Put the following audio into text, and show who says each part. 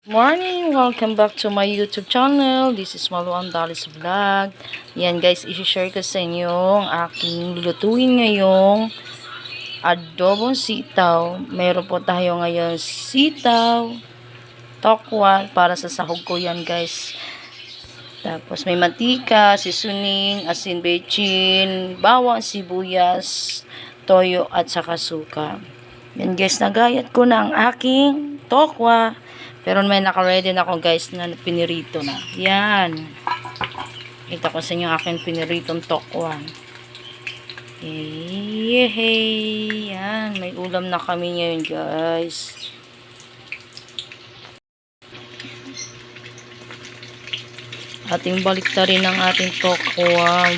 Speaker 1: Morning! Welcome back to my YouTube channel. This is Malu Andalis Vlog. Yan guys, isi-share ko sa inyo ang aking lulutuin ngayong adobong sitaw. Meron po tayo ngayon sitaw, tokwa, para sa sahog ko yan guys. Tapos may mantika, seasoning, asin, bechin, bawang, sibuyas, toyo at saka suka. Yan guys, nagayat ko na ang aking tokwa. Pero may naka-ready na ako guys na pinirito na. Yan. Kita ko sa inyo aking piniritong tokwa. Yehey. Yan. May ulam na kami ngayon guys. Ating baliktarin ang ating tokwa.